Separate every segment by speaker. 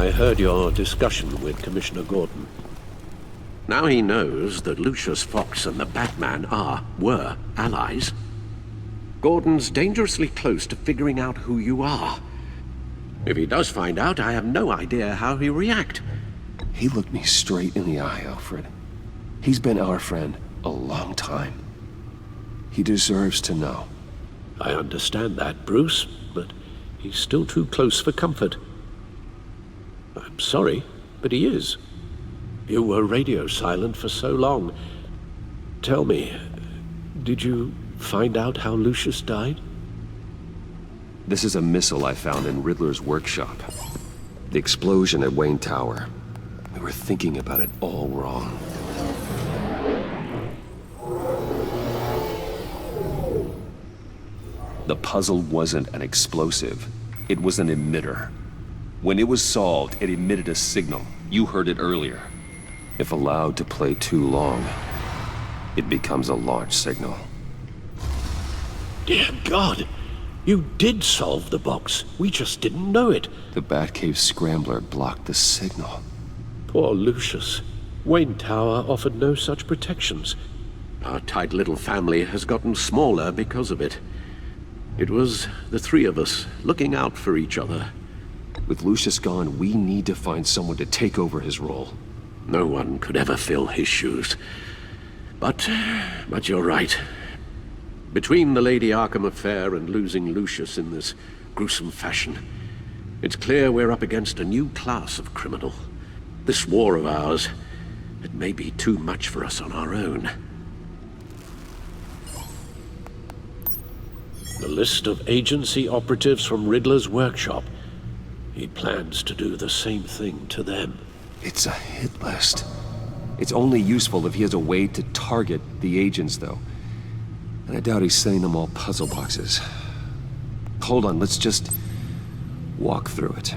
Speaker 1: I heard your discussion with Commissioner Gordon. Now he knows that Lucius Fox and the Batman were allies. Gordon's dangerously close to figuring out who you are. If he does find out, I have no idea how he'll react.
Speaker 2: He looked me straight in the eye, Alfred. He's been our friend a long time. He deserves to know.
Speaker 1: I understand that, Bruce, but he's still too close for comfort. I'm sorry, but he is. You were radio silent for so long. Tell me, did you find out how Lucius died?
Speaker 2: This is a missile I found in Riddler's workshop. The explosion at Wayne Tower. We were thinking about it all wrong. The puzzle wasn't an explosive. It was an emitter. When it was solved, it emitted a signal. You heard it earlier. If allowed to play too long, it becomes a launch signal.
Speaker 1: Dear God! You did solve the box. We just didn't know it.
Speaker 2: The Batcave scrambler blocked the signal.
Speaker 1: Poor Lucius. Wayne Tower offered no such protections. Our tight little family has gotten smaller because of it. It was the three of us looking out for each other.
Speaker 2: With Lucius gone, we need to find someone to take over his role.
Speaker 1: No one could ever fill his shoes. But you're right. Between the Lady Arkham affair and losing Lucius in this gruesome fashion, it's clear we're up against a new class of criminal. This war of ours, it may be too much for us on our own. The list of agency operatives from Riddler's workshop. He plans to do the same thing to them.
Speaker 2: It's a hit list. It's only useful if he has a way to target the agents, though. And I doubt he's sending them all puzzle boxes. Hold on, let's just walk through it.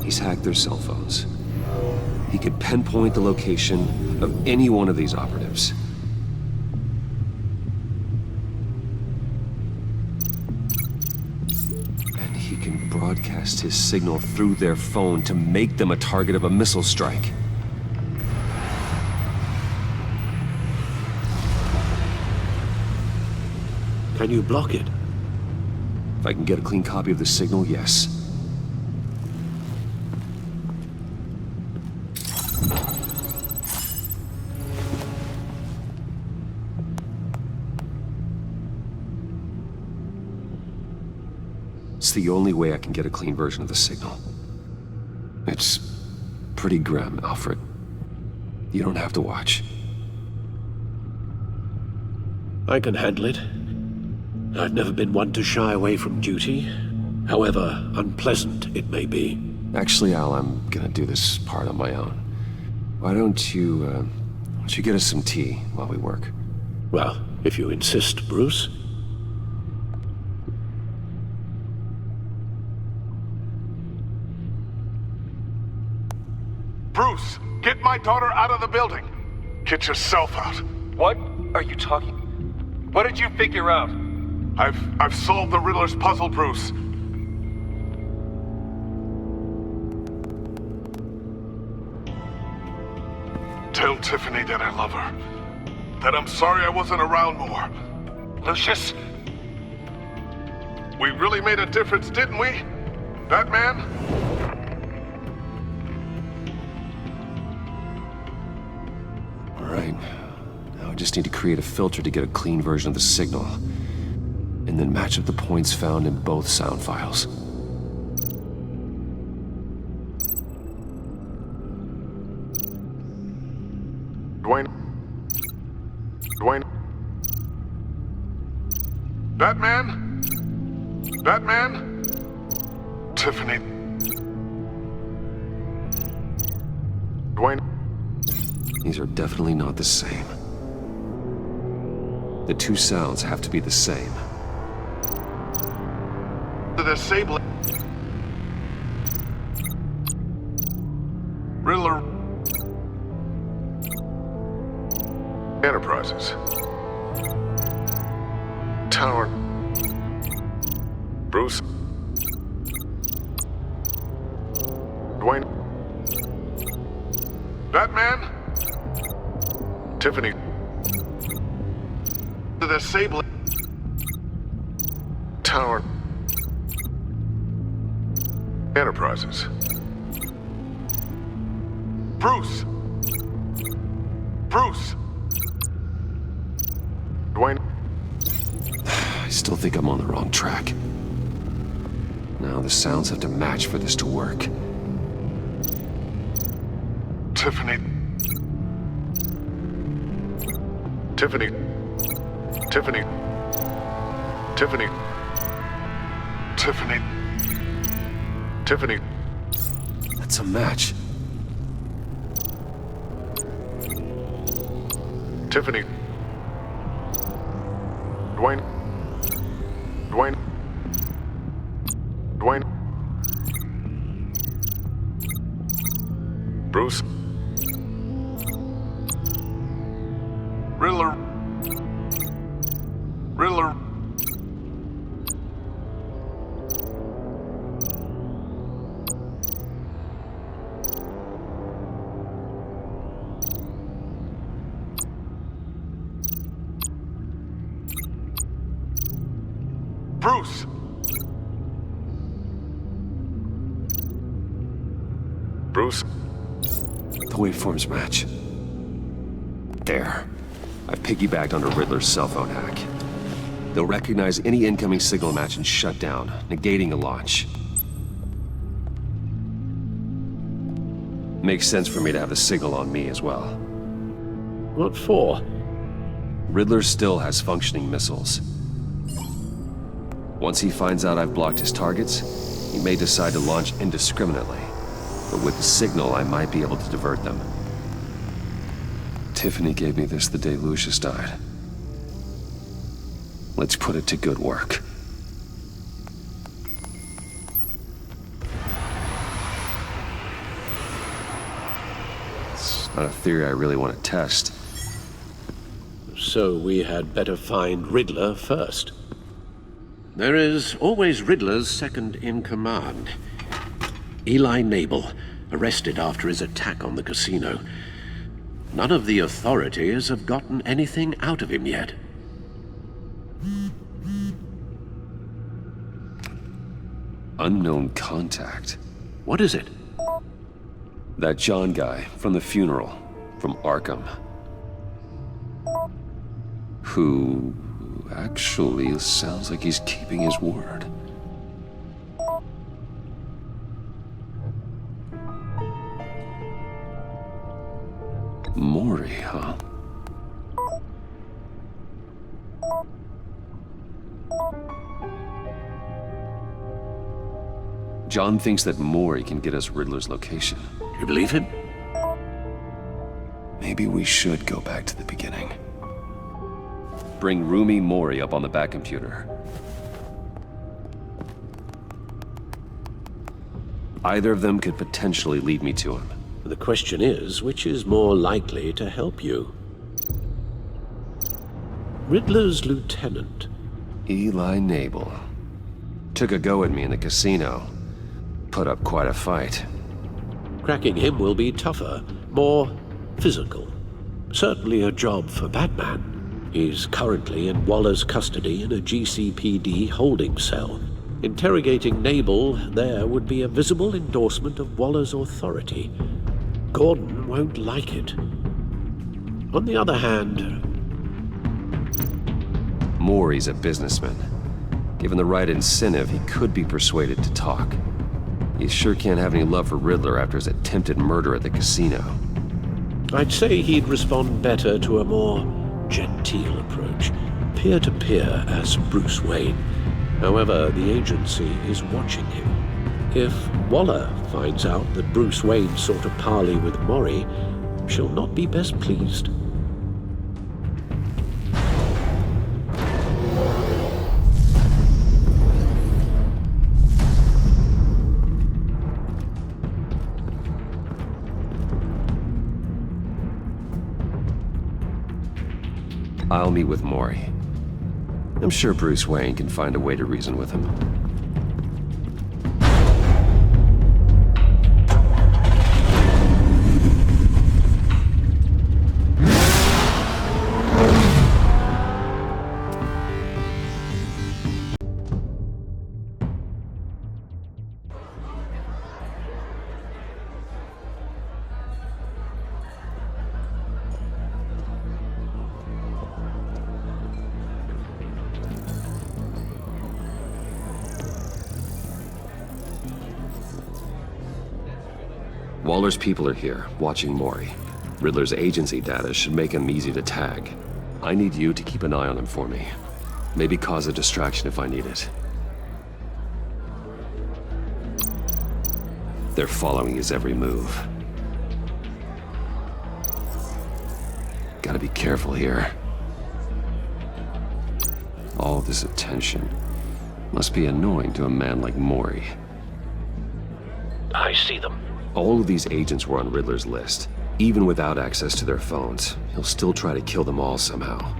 Speaker 2: He's hacked their cell phones. He could pinpoint the location of any one of these operatives. And he can broadcast his signal through their phone to make them a target of a missile strike.
Speaker 1: Can you block it?
Speaker 2: If I can get a clean copy of the signal, yes. It's the only way I can get a clean version of the signal. It's pretty grim, Alfred. You don't have to watch.
Speaker 1: I can handle it. I've never been one to shy away from duty, however unpleasant it may be.
Speaker 2: Actually, Al, I'm gonna do this part on my own. Why don't you get us some tea while we work?
Speaker 1: Well, if you insist, Bruce.
Speaker 3: Bruce, get my daughter out of the building. Get yourself out.
Speaker 4: What are you talking? What did you figure out?
Speaker 3: I've solved the Riddler's puzzle, Bruce. Tell Tiffany that I love her. That I'm sorry I wasn't around more.
Speaker 4: Lucius?
Speaker 3: We really made a difference, didn't we? Batman?
Speaker 2: All right. Now I just need to create a filter to get a clean version of the signal. And then match up the points found in both sound files.
Speaker 3: Dwayne? Batman? Batman? Tiffany? Dwayne?
Speaker 2: These are definitely not the same. The two sounds have to be the same.
Speaker 3: The disabling Riddler Enterprises. Tower. Bruce. Dwayne. Batman? Tiffany. The Sable. Tower. Enterprises. Bruce! Bruce! Dwayne.
Speaker 2: I still think I'm on the wrong track. Now the sounds have to match for this to work.
Speaker 3: Tiffany. Tiffany. Tiffany. Tiffany. Tiffany. Tiffany.
Speaker 2: That's a match.
Speaker 3: Tiffany. Dwayne. Dwayne. Dwayne. Bruce. Riddler. Riddler. Bruce! Bruce?
Speaker 2: The waveforms match. There. I've piggybacked onto Riddler's cell phone hack. They'll recognize any incoming signal match and shut down, negating a launch. Makes sense for me to have the signal on me as well.
Speaker 1: What for?
Speaker 2: Riddler still has functioning missiles. Once he finds out I've blocked his targets, he may decide to launch indiscriminately. But with the signal, I might be able to divert them. Tiffany gave me this the day Lucius died. Let's put it to good work. It's not a theory I really want to test.
Speaker 1: So we had better find Riddler first. There is always Riddler's second in command. Eli Nabel, arrested after his attack on the casino. None of the authorities have gotten anything out of him yet.
Speaker 2: Unknown contact.
Speaker 1: What is it?
Speaker 2: That John guy from the funeral, from Arkham. Who actually sounds like he's keeping his word. Maury, huh? John thinks that Maury can get us Riddler's location.
Speaker 1: You believe him?
Speaker 2: Maybe we should go back to the beginning. Bring Rumi Maury up on the back computer. Either of them could potentially lead me to him.
Speaker 1: The question is, which is more likely to help you? Riddler's lieutenant.
Speaker 2: Eli Nabel. Took a go at me in the casino. Put up quite a fight.
Speaker 1: Cracking him will be tougher, more physical. Certainly a job for Batman. He's currently in Waller's custody in a GCPD holding cell. Interrogating Nabel there would be a visible endorsement of Waller's authority. Gordon won't like it. On the other hand...
Speaker 2: Maury's a businessman. Given the right incentive, he could be persuaded to talk. He sure can't have any love for Riddler after his attempted murder at the casino.
Speaker 1: I'd say he'd respond better to a more genteel approach, peer-to-peer as Bruce Wayne. However, the agency is watching him. If Waller finds out that Bruce Wayne sought a parley with Maury, she'll not be best pleased.
Speaker 2: I'll meet with Maury. I'm sure Bruce Wayne can find a way to reason with him. Waller's people are here, watching Mori. Riddler's agency data should make him easy to tag. I need you to keep an eye on him for me. Maybe cause a distraction if I need it. They're following his every move. Gotta be careful here. All this attention must be annoying to a man like Mori.
Speaker 1: I see them.
Speaker 2: All of these agents were on Riddler's list. Even without access to their phones, he'll still try to kill them all somehow.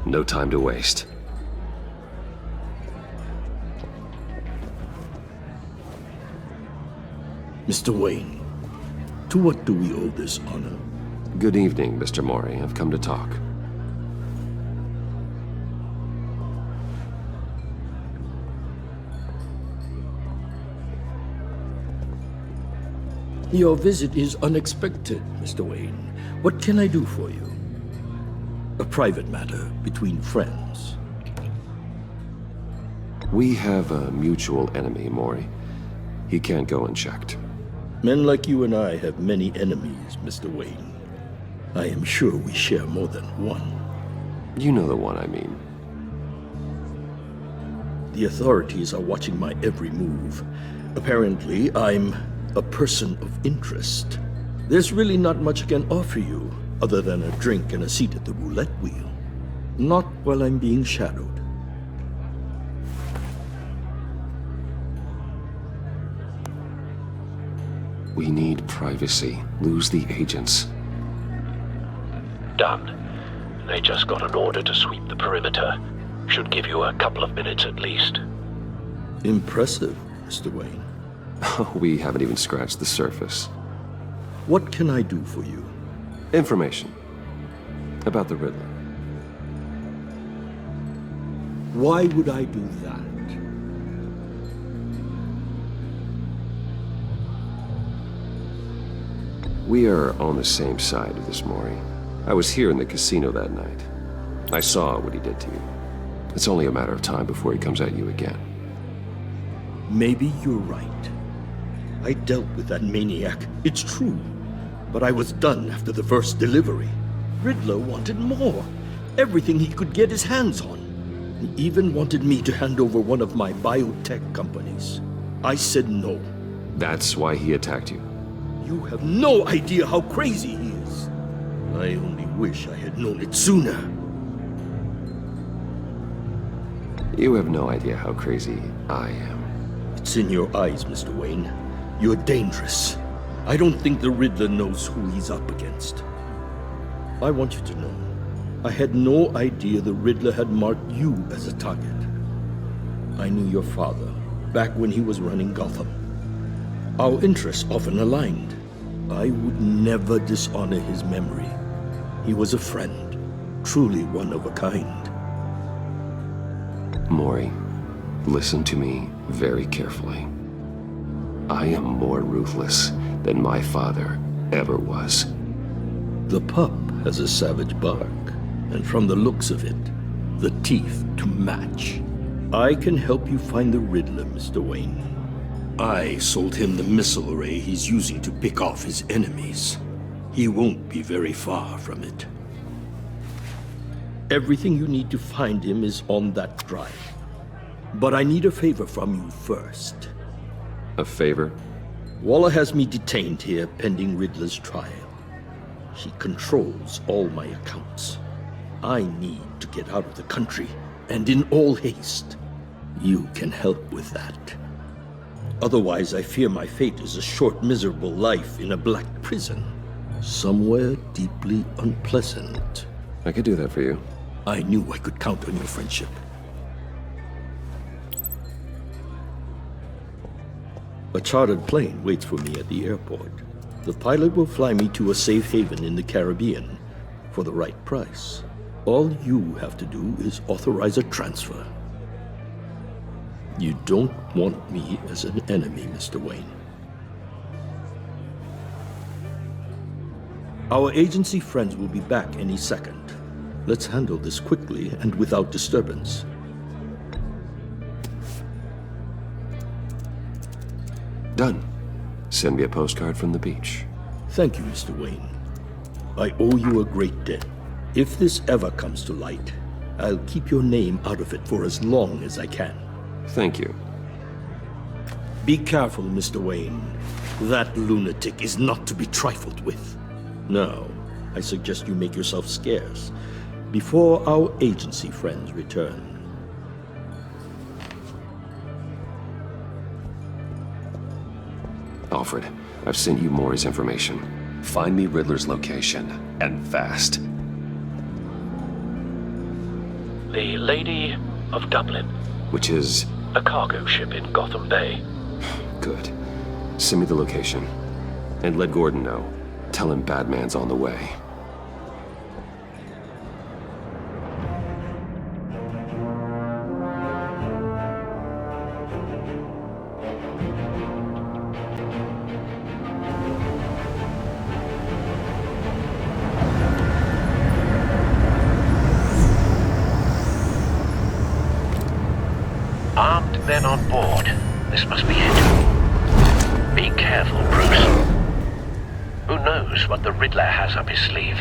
Speaker 2: No time to waste.
Speaker 5: Mr. Wayne, to what do we owe this honor?
Speaker 2: Good evening, Mr. Mori. I've come to talk.
Speaker 5: Your visit is unexpected, Mr. Wayne. What can I do for you? A private matter between friends.
Speaker 2: We have a mutual enemy, Mori. He can't go unchecked.
Speaker 5: Men like you and I have many enemies, Mr. Wayne. I am sure we share more than one.
Speaker 2: You know the one I mean.
Speaker 5: The authorities are watching my every move. Apparently, I'm a person of interest. There's really not much I can offer you, other than a drink and a seat at the roulette wheel. Not while I'm being shadowed.
Speaker 2: We need privacy. Lose the agents.
Speaker 1: Done. They just got an order to sweep the perimeter. Should give you a couple of minutes at least.
Speaker 5: Impressive, Mr. Wayne.
Speaker 2: We haven't even scratched the surface.
Speaker 5: What can I do for you?
Speaker 2: Information. About the Riddler.
Speaker 5: Why would I do that?
Speaker 2: We are on the same side of this, Mori. I was here in the casino that night. I saw what he did to you. It's only a matter of time before he comes at you again.
Speaker 5: Maybe you're right. I dealt with that maniac, it's true. But I was done after the first delivery. Riddler wanted more. Everything he could get his hands on. He even wanted me to hand over one of my biotech companies. I said no.
Speaker 2: That's why he attacked you.
Speaker 5: You have no idea how crazy he is. I only wish I had known it sooner.
Speaker 2: You have no idea how crazy I am.
Speaker 5: It's in your eyes, Mr. Wayne. You're dangerous. I don't think the Riddler knows who he's up against. I want you to know, I had no idea the Riddler had marked you as a target. I knew your father, back when he was running Gotham. Our interests often aligned. I would never dishonor his memory. He was a friend, truly one of a kind.
Speaker 2: Mori, listen to me very carefully. I am more ruthless than my father ever was.
Speaker 5: The pup has a savage bark, and from the looks of it, the teeth to match. I can help you find the Riddler, Mr. Wayne. I sold him the missile array he's using to pick off his enemies. He won't be very far from it. Everything you need to find him is on that drive. But I need a favor from you first.
Speaker 2: A favor?
Speaker 5: Waller has me detained here pending Riddler's trial. He controls all my accounts. I need to get out of the country, and in all haste. You can help with that. Otherwise, I fear my fate is a short, miserable life in a black prison. Somewhere deeply unpleasant.
Speaker 2: I could do that for you.
Speaker 5: I knew I could count on your friendship. A chartered plane waits for me at the airport. The pilot will fly me to a safe haven in the Caribbean for the right price. All you have to do is authorize a transfer. You don't want me as an enemy, Mr. Wayne. Our agency friends will be back any second. Let's handle this quickly and without disturbance.
Speaker 2: Done. Send me a postcard from the beach.
Speaker 5: Thank you, Mr. Wayne. I owe you a great debt. If this ever comes to light, I'll keep your name out of it for as long as I can.
Speaker 2: Thank you.
Speaker 5: Be careful, Mr. Wayne. That lunatic is not to be trifled with. Now, I suggest you make yourself scarce before our agency friends return.
Speaker 2: Alfred, I've sent you Maury's information. Find me Riddler's location, and fast.
Speaker 1: The Lady of Dublin.
Speaker 2: Which is...
Speaker 1: A cargo ship in Gotham Bay.
Speaker 2: good. Send me the location. And let Gordon know. Tell him Batman's on the way.
Speaker 1: Armed men on board. This must be it. Be careful, Bruce. Who knows what the Riddler has up his sleeve?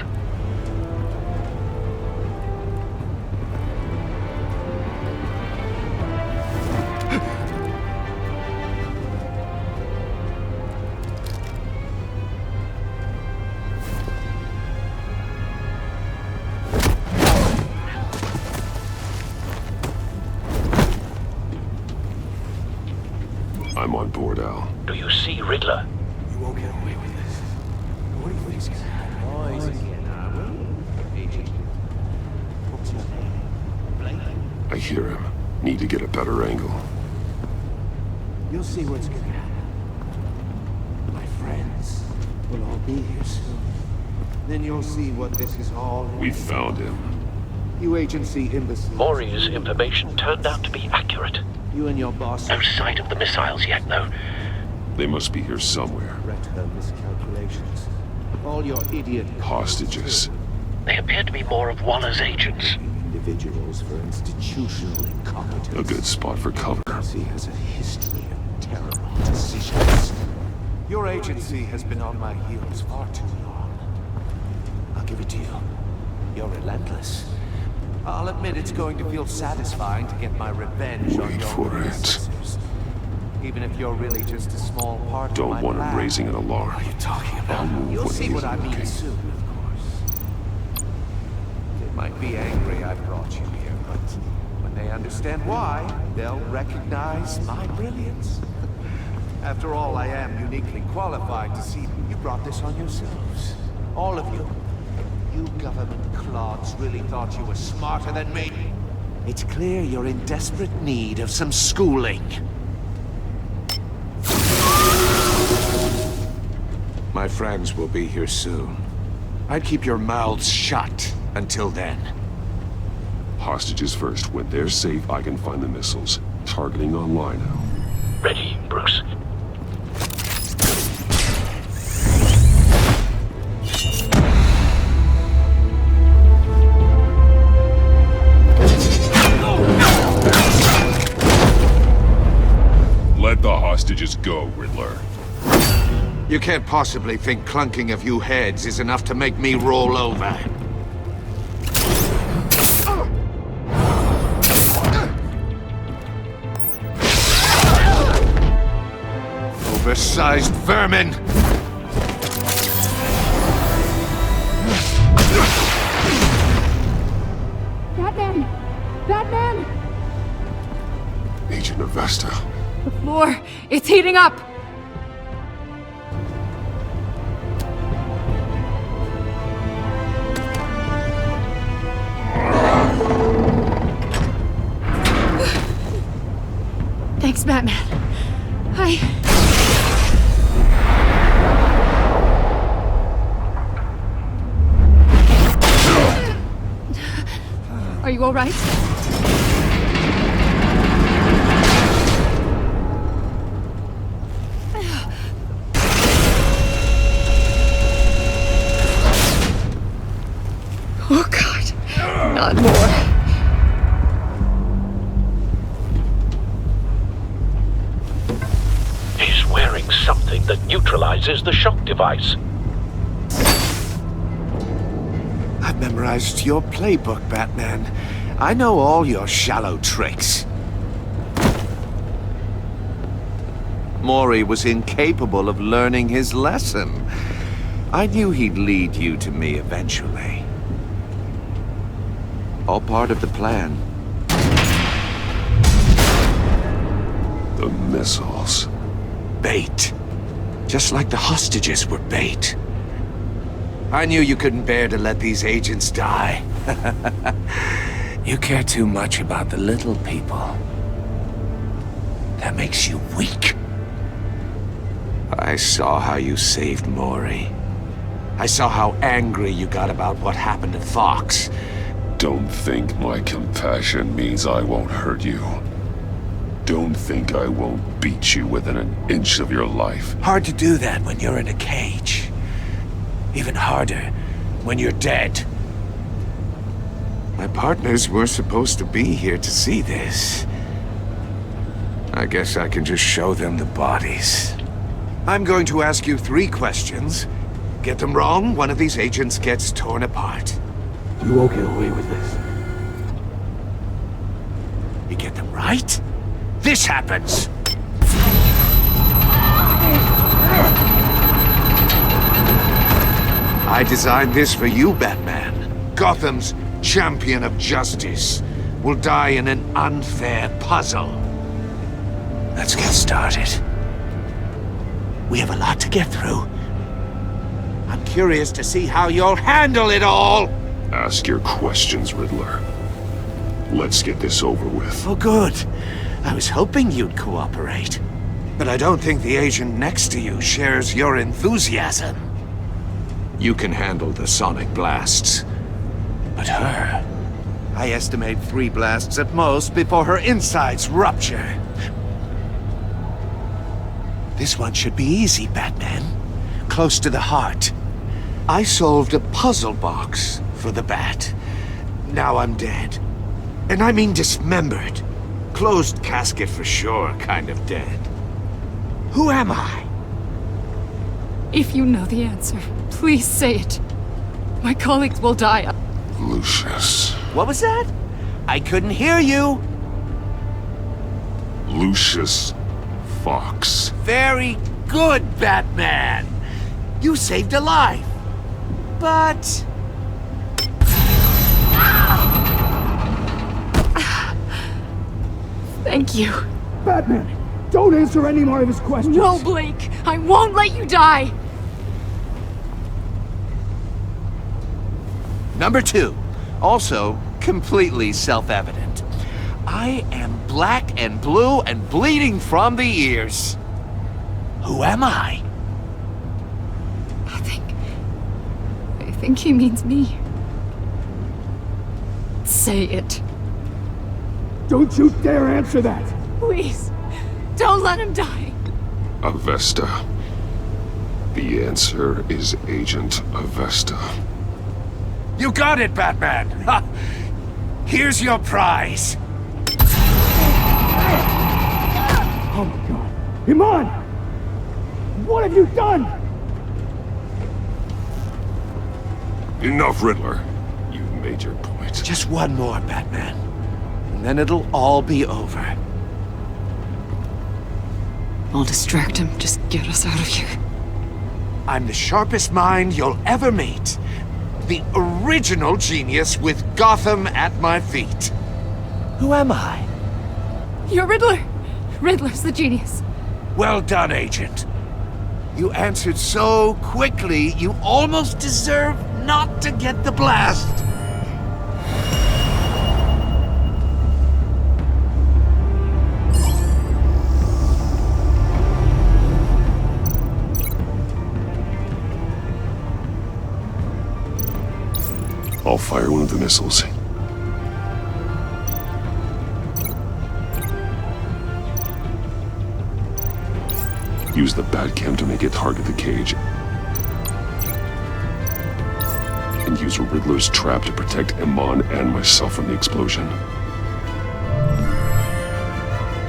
Speaker 2: I'm on board, Al.
Speaker 1: Do you see Riddler?
Speaker 6: You won't get away with this. What do you think's gonna happen? Oh, easy. Agent. What's your name? Blake?
Speaker 2: I hear him. Need to get a better angle.
Speaker 6: You'll see what's gonna happen. My friends will all be here soon. Then you'll see what this is all about.
Speaker 2: We found him.
Speaker 6: You agency imbeciles.
Speaker 1: Maury's information turned out to be accurate.
Speaker 6: You and your boss.
Speaker 1: No sight of the missiles yet, though.
Speaker 2: They must be here somewhere.
Speaker 6: Regret her miscalculations. All your idiot
Speaker 2: Hostages.
Speaker 1: They appear to be more of Waller's agents.
Speaker 6: individuals for institutional incompetence.
Speaker 2: A good spot for cover.
Speaker 6: Agency has a history of terrible decisions. Your agency has been on my heels far too long. I'll give it to you. You're relentless. I'll admit it's going to feel satisfying to get my revenge on
Speaker 2: Wait
Speaker 6: your
Speaker 2: for it.
Speaker 6: predecessors. Even if you're really just a small part of my
Speaker 2: Don't want him
Speaker 6: plan.
Speaker 2: raising an alarm.
Speaker 6: What are you talking about?
Speaker 2: I'll move
Speaker 6: You'll
Speaker 2: when
Speaker 6: see
Speaker 2: he's
Speaker 6: what I mean
Speaker 2: looking.
Speaker 6: soon, of course. They might be angry I brought you here, but when they understand why, they'll recognize my brilliance. After all, I am uniquely qualified to see you brought this on yourselves. All of you. You government clods really thought you were smarter than me. It's clear you're in desperate need of some schooling. My friends will be here soon. I'd keep your mouths shut until then.
Speaker 2: Hostages first. When they're safe, I can find the missiles. Targeting online now.
Speaker 1: Ready, Bruce.
Speaker 2: Let the hostages go, Riddler.
Speaker 6: You can't possibly think clunking a few heads is enough to make me roll over. Oversized vermin!
Speaker 7: Batman! Batman!
Speaker 2: Agent Avesta.
Speaker 7: The floor, it's heating up! Thanks, Batman. Are you all right? Oh, God. Not more.
Speaker 1: He's wearing something that neutralizes the shock device.
Speaker 6: I've memorized your playbook, Batman. I know all your shallow tricks. Mori was incapable of learning his lesson. I knew he'd lead you to me eventually. All part of the plan.
Speaker 2: The missiles.
Speaker 6: Bait. Just like the hostages were bait. I knew you couldn't bear to let these agents die. You care too much about the little people. That makes you weak. I saw how you saved Mori. I saw how angry you got about what happened to Fox.
Speaker 2: Don't think my compassion means I won't hurt you. Don't think I won't beat you within an inch of your life.
Speaker 6: Hard to do that when you're in a cage. Even harder when you're dead. My partners were supposed to be here to see this. I guess I can just show them the bodies. I'm going to ask you 3 questions. Get them wrong, one of these agents gets torn apart.
Speaker 1: You won't get away with this.
Speaker 6: You get them right, this happens! I designed this for you, Batman. Gotham's champion of justice will die in an unfair puzzle. Let's get started. We have a lot to get through. I'm curious to see how you'll handle it all!
Speaker 2: Ask your questions, Riddler. Let's get this over with.
Speaker 6: Oh, good. I was hoping you'd cooperate. But I don't think the agent next to you shares your enthusiasm. You can handle the sonic blasts. But her... I estimate 3 blasts at most before her insides rupture. This one should be easy, Batman. Close to the heart. I solved a puzzle box for the Bat. Now I'm dead. And I mean dismembered. Closed casket for sure, kind of dead. Who am I?
Speaker 7: If you know the answer, please say it. My colleagues will die.
Speaker 2: Lucius.
Speaker 6: What was that? I couldn't hear you.
Speaker 2: Lucius Fox.
Speaker 6: Very good, Batman. You saved a life. But...
Speaker 7: Thank you.
Speaker 8: Batman, don't answer any more of his questions.
Speaker 7: No, Blake. I won't let you die.
Speaker 6: Number 2. Also, completely self-evident. I am black and blue and bleeding from the ears. Who am I?
Speaker 7: I think he means me. Say it.
Speaker 8: Don't you dare answer that!
Speaker 7: Please. Don't let him die.
Speaker 2: Avesta. The answer is Agent Avesta.
Speaker 6: You got it, Batman! Ha! Here's your prize!
Speaker 8: Oh my god. Iman! What have you done?
Speaker 2: Enough, Riddler. You've made your point.
Speaker 6: Just one more, Batman. And then it'll all be over.
Speaker 7: I'll distract him. Just get us out of here.
Speaker 6: I'm the sharpest mind you'll ever meet. The original genius with Gotham at my feet. Who am I?
Speaker 7: You're Riddler. Riddler's the genius.
Speaker 6: Well done, Agent. You answered so quickly, you almost deserve not to get the blast.
Speaker 3: fire one of the missiles. Use the Batcam to make it target the cage. And use a Riddler's trap to protect Iman and myself from the explosion.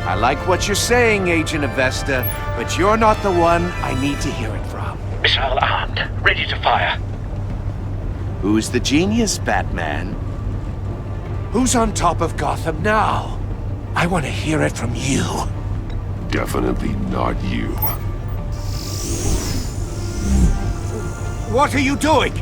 Speaker 6: I like what you're saying, Agent Avesta, but you're not the one I need to hear it from.
Speaker 9: Missile armed, ready to fire.
Speaker 6: Who's the genius, Batman? Who's on top of Gotham now? I want to hear it from you.
Speaker 3: Definitely not you.
Speaker 6: What are you doing?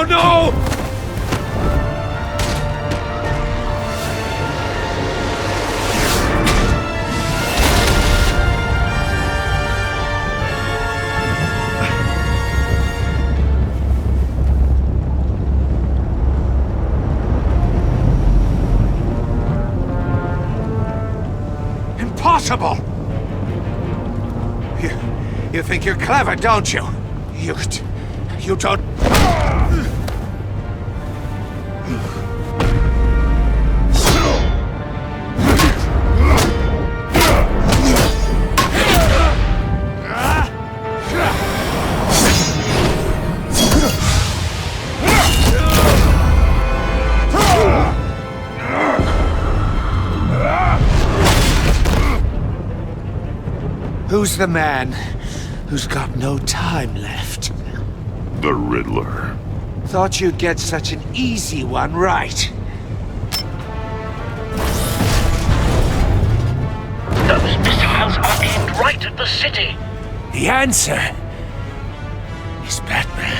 Speaker 6: No! Impossible! You think you're clever, don't you? You don't... Who's the man who's got no time left?
Speaker 3: The Riddler.
Speaker 6: Thought you'd get such an easy one right.
Speaker 9: Those missiles are aimed right at the city.
Speaker 6: The answer is Batman.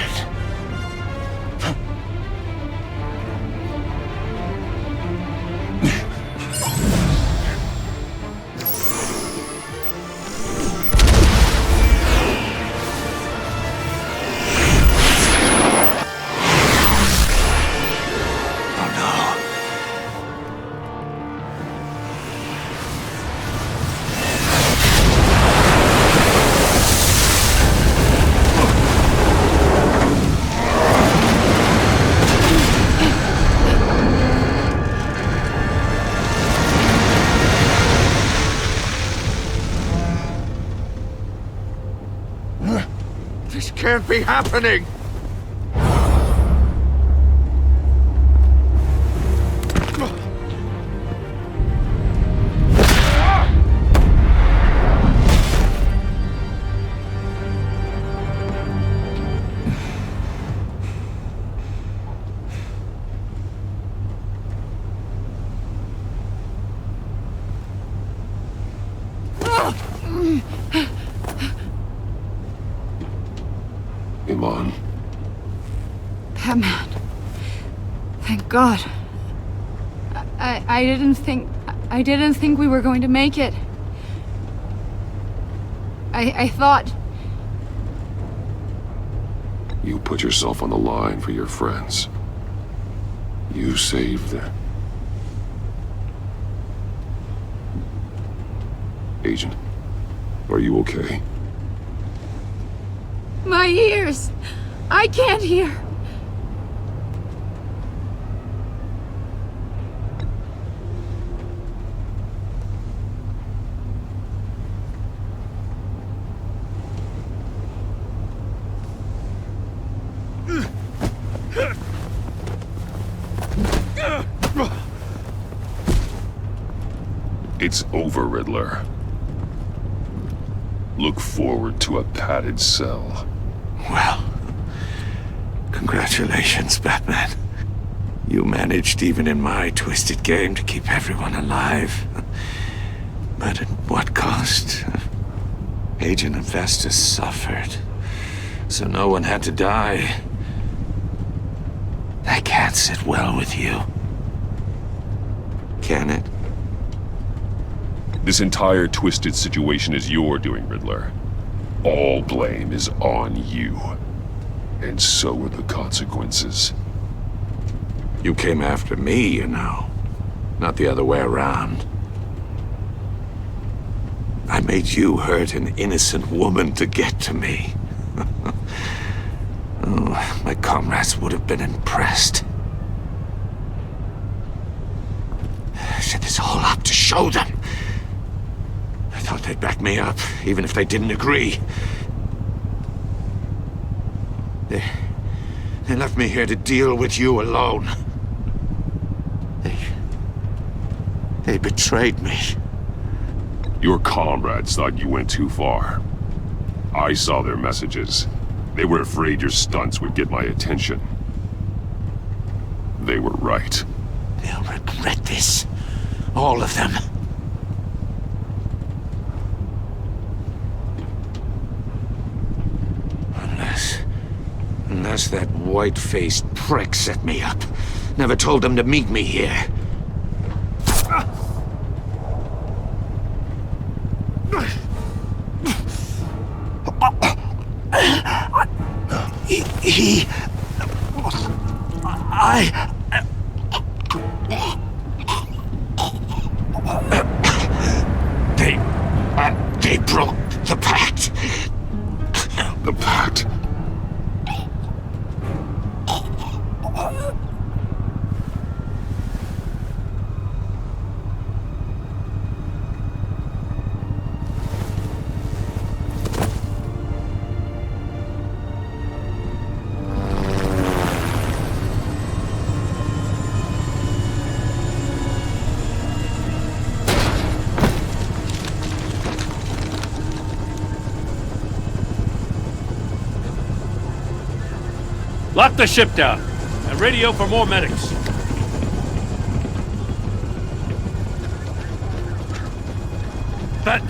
Speaker 3: This can't be happening! Iman.
Speaker 7: Batman. Thank God. I didn't think we were going to make it. I thought...
Speaker 3: You put yourself on the line for your friends. You saved them. Agent, are you okay?
Speaker 7: My ears! I can't hear!
Speaker 3: It's over, Riddler. Look forward to a padded cell.
Speaker 6: Well, congratulations, Batman. You managed, even in my twisted game, to keep everyone alive. But at what cost? Agent Avesta suffered, so no one had to die. That can't sit well with you. Can it?
Speaker 3: This entire twisted situation is your doing, Riddler.
Speaker 10: All blame is on you. And so are the consequences.
Speaker 3: You came after me, you know. Not the other way around. I made you hurt an innocent woman to get to me. Oh, my comrades would have been impressed. I set this all up to show them. I thought they'd back me up, even if they didn't agree. They left me here to deal with you alone. They betrayed me.
Speaker 10: Your comrades thought you went too far. I saw their messages. They were afraid your stunts would get my attention. They were right.
Speaker 3: They'll regret this. All of them. Unless that white-faced prick set me up. Never told them to meet me here. They broke the pact.
Speaker 10: The pact?
Speaker 11: Lock the ship down, and radio for more medics. But...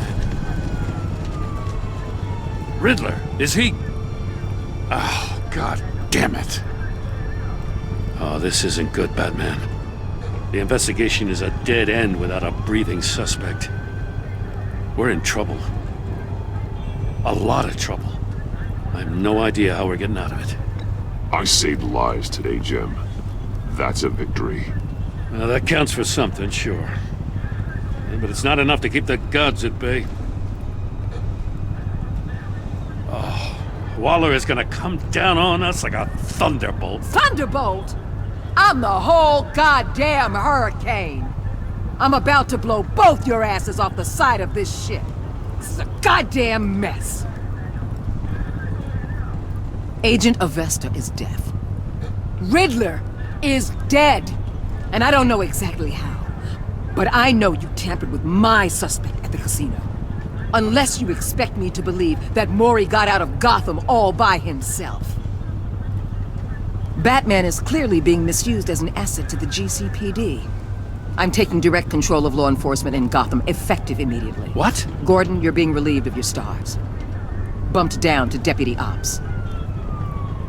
Speaker 11: Riddler, is he... Oh, God damn it. Oh, this isn't good, Batman. The investigation is a dead end without a breathing suspect. We're in trouble. A lot of trouble. I have no idea how we're getting out of it.
Speaker 10: I saved lives today, Jim. That's a victory.
Speaker 11: Well, that counts for something, sure. Yeah, but it's not enough to keep the gods at bay. Oh, Waller is gonna come down on us like a thunderbolt.
Speaker 12: Thunderbolt? I'm the whole goddamn hurricane. I'm about to blow both your asses off the side of this ship. This is a goddamn mess. Agent Avesta is dead. Riddler is dead. And I don't know exactly how. But I know you tampered with my suspect at the casino. Unless you expect me to believe that Mori got out of Gotham all by himself. Batman is clearly being misused as an asset to the GCPD. I'm taking direct control of law enforcement in Gotham, effective immediately.
Speaker 11: What?
Speaker 12: Gordon, you're being relieved of your stars. Bumped down to Deputy Ops.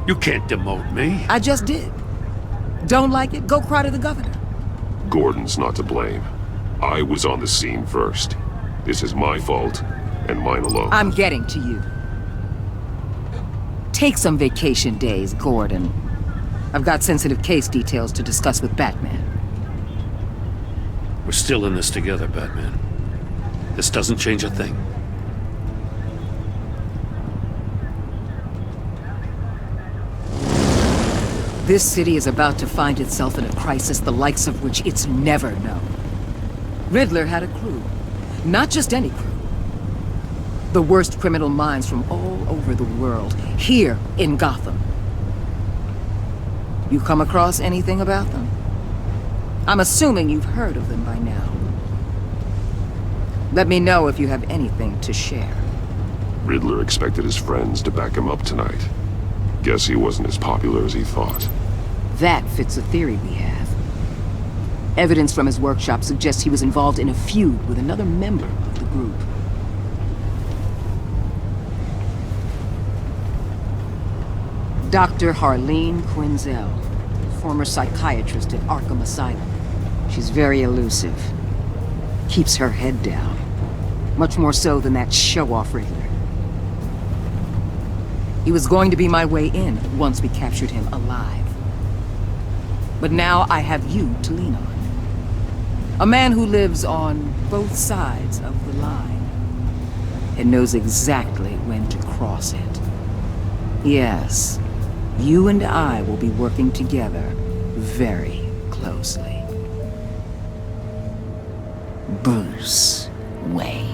Speaker 11: You can't demote me.
Speaker 12: I just did. Don't like it? Go cry to the governor.
Speaker 10: Gordon's not to blame. I was on the scene first. This is my fault, and mine alone.
Speaker 12: I'm getting to you. Take some vacation days, Gordon. I've got sensitive case details to discuss with Batman.
Speaker 11: We're still in this together, Batman. This doesn't change a thing.
Speaker 12: This city is about to find itself in a crisis the likes of which it's never known. Riddler had a crew. Not just any crew. The worst criminal minds from all over the world, here in Gotham. You come across anything about them? I'm assuming you've heard of them by now. Let me know if you have anything to share.
Speaker 10: Riddler expected his friends to back him up tonight. Guess he wasn't as popular as he thought.
Speaker 12: That fits a theory we have. Evidence from his workshop suggests he was involved in a feud with another member of the group. Dr. Harleen Quinzel, former psychiatrist at Arkham Asylum. She's very elusive. Keeps her head down. Much more so than that show-off Riddler. He was going to be my way in once we captured him alive. But now I have you to lean on. A man who lives on both sides of the line and knows exactly when to cross it. Yes, you and I will be working together very closely. Bruce Wayne.